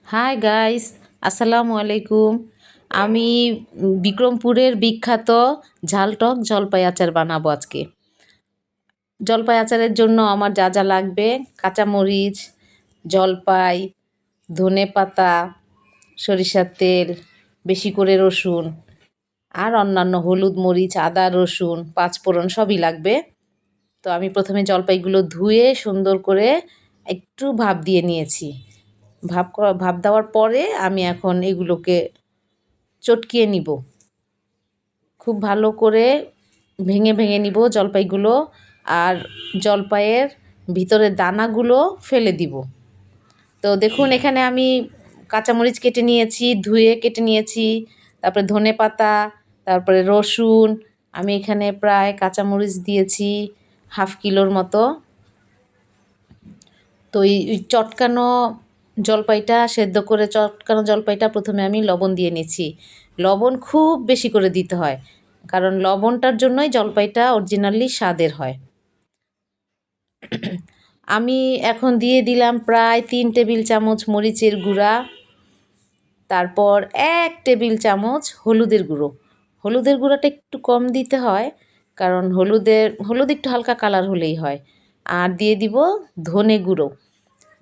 Hi guys, আসসালামু আলাইকুম। আমি বিক্রমপুরের বিখ্যাত ঝালটক জলপাই আচার বানাবো আজকে। জলপাই আচারের জন্য আমার যা যা লাগবে: কাঁচামরিচ, জলপাই, ধনেপাতা, সরিষার তেল, বেশি করে রসুন আর অন্যান্য হলুদ, মরিচ, আদা, রসুন, পাঁচফোড়ন সবই লাগবে। তো আমি প্রথমে জলপাইগুলো ধুয়ে সুন্দর করে একটু ভাপ দিয়ে নিয়েছি। ভাপ দেওয়ার পরে আমি এখন এগুলোকে চটকিয়ে নিব। খুব ভালো করে ভেঙে ভেঙে নিব জলপাইগুলো, আর জলপাইয়ের ভিতরের দানাগুলো ফেলে দিব। তো দেখুন, এখানে আমি কাঁচামরিচ কেটে নিয়েছি, ধুয়ে কেটে নিয়েছি, তারপরে ধনেপাতা, তারপরে রসুন। আমি এখানে প্রায় কাঁচামরিচ দিয়েছি হাফ কিলোর মতো। তো এই চটকানো জলপাইটা সেদ্ধ করে চটকানো জলপাইটা প্রথমে আমি লবণ দিয়ে নিচ্ছি। লবণ খুব বেশি করে দিতে হয়, কারণ লবণটার জন্যই জলপাইটা অরিজিনালি স্বাদের হয়। আমি এখন দিয়ে দিলাম প্রায় 3 টেবিল চামচ মরিচের গুঁড়া, তারপর 1 টেবিল চামচ হলুদের গুঁড়ো। হলুদের গুঁড়োটা একটু কম দিতে হয়, কারণ হলুদ একটু হালকা কালার হলেই হয়। আর দিয়ে দিব ধনে গুঁড়ো।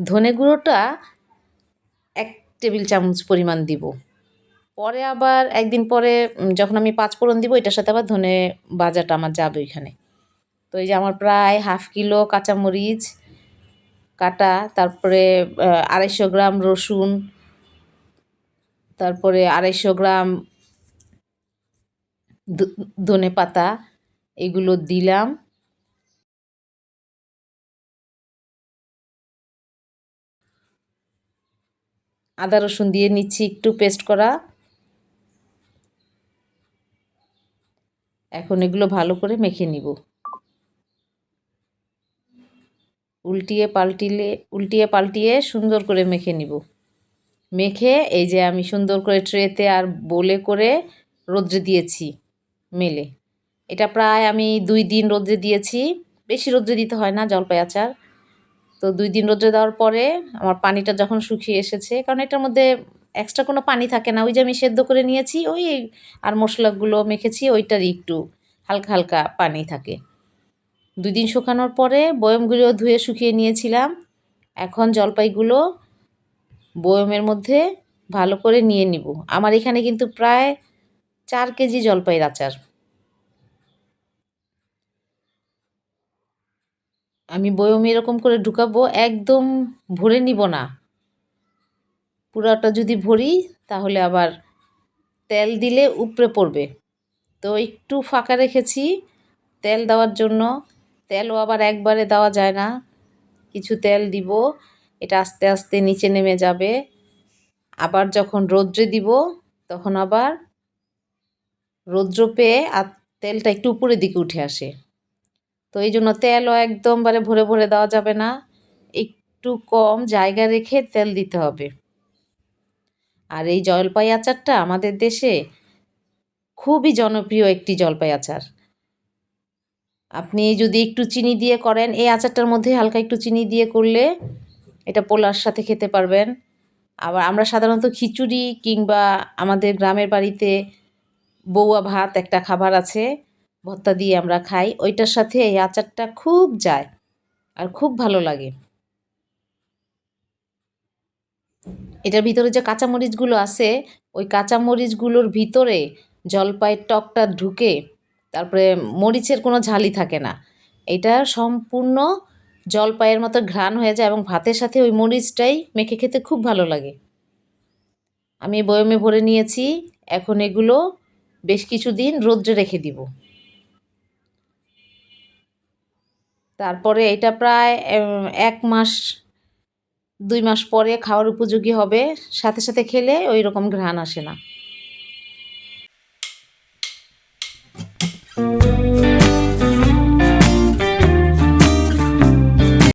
ধনে গুঁড়োটা 1 টেবিল চামচ পরিমাণ দিব। পরে আবার একদিন পরে যখন আমি পাঁচফোড়ন দিব, এটার সাথে আবার ধনে ভাজাটা আমার যাবে ওইখানে। তো এই যে আমার প্রায় হাফ কিলো কাঁচামরিচ কাটা, তারপরে 250 গ্রাম রসুন, তারপরে 250 গ্রাম ধনে পাতা, এগুলো দিলাম। আদা রসুন দিয়ে নিচ্ছি একটু পেস্ট করা। এখন এগুলো ভালো করে মেখে নিব। উল্টিয়ে পাল্টিয়ে সুন্দর করে মেখে নিব। মেখে এই যে আমি সুন্দর করে ট্রেতে আর বোলে করে রোদ্রে দিয়েছি মেলে। এটা প্রায় আমি 2 দিন রোদ্রে দিয়েছি। বেশি রোদ্রে দিতে হয় না জলপাই আচার। তো 2 দিন রোদ্রে দেওয়ার পরে আমার পানিটা যখন শুকিয়ে এসেছে, কারণ এটার মধ্যে এক্সট্রা কোনো পানি থাকে না, ওই যে আমি সেদ্ধ করে নিয়েছি ওই, আর মশলাগুলো মেখেছি ওইটারই একটু হালকা হালকা পানি থাকে। 2 দিন শুকানোর পরে বয়মগুলো ধুয়ে শুকিয়ে নিয়েছিলাম। এখন জলপাইগুলো বয়মের মধ্যে ভালো করে নিয়ে নিব। আমার এখানে কিন্তু প্রায় 4 কেজি জলপাইয়ের আচার। আমি বয়মে এরকম করে ঢুকাবো, একদম ভরে নিব না। পুরাটা যদি ভরি তাহলে আবার তেল দিলে উপড়ে পড়বে। তো একটু ফাঁকা রেখেছি তেল দেওয়ার জন্য। তেলও আবার একবারে দেওয়া যায় না, কিছু তেল দিব। এটা আস্তে আস্তে নিচে নেমে যাবে। আবার যখন রৌদ্রে দিব তখন আবার রৌদ্র পেয়ে আর তেলটা একটু উপরের দিকে উঠে আসে। তো এই জন্য তেলও একদমবারে ভরে ভরে দেওয়া যাবে না, একটু কম জায়গা রেখে তেল দিতে হবে। আর এই জলপাই আচারটা আমাদের দেশে খুবই জনপ্রিয় একটি জলপাই আচার। আপনি যদি একটু চিনি দিয়ে করেন, এই আচারটার মধ্যে হালকা একটু চিনি দিয়ে করলে এটা পোলার সাথে খেতে পারবেন। আবার আমরা সাধারণত খিচুড়ি কিংবা আমাদের গ্রামের বাড়িতে বউয়া ভাত একটা খাবার আছে, ভর্তা দিয়ে আমরা খাই, ওইটার সাথে এই আচারটা খুব যায় আর খুব ভালো লাগে। এটার ভিতরে যে কাঁচামরিচগুলো আছে, ওই কাঁচামরিচগুলোর ভিতরে জলপাইয়ের টকটা ঢুকে, তারপরে মরিচের কোনো ঝালই থাকে না। এটা সম্পূর্ণ জলপাইয়ের মতো ঘ্রাণ হয়ে যায় এবং ভাতের সাথে ওই মরিচটাই মেখে খেতে খুব ভালো লাগে। আমি বয়মে ভরে নিয়েছি। এখন এগুলো বেশ কিছুদিন রোদ্রে রেখে দিব। তারপরে এটা প্রায় 1 মাস 2 মাস পরে খাওয়ার উপযোগী হবে। সাথে সাথে খেলে ওই রকম ঘ্রাণ আসে না।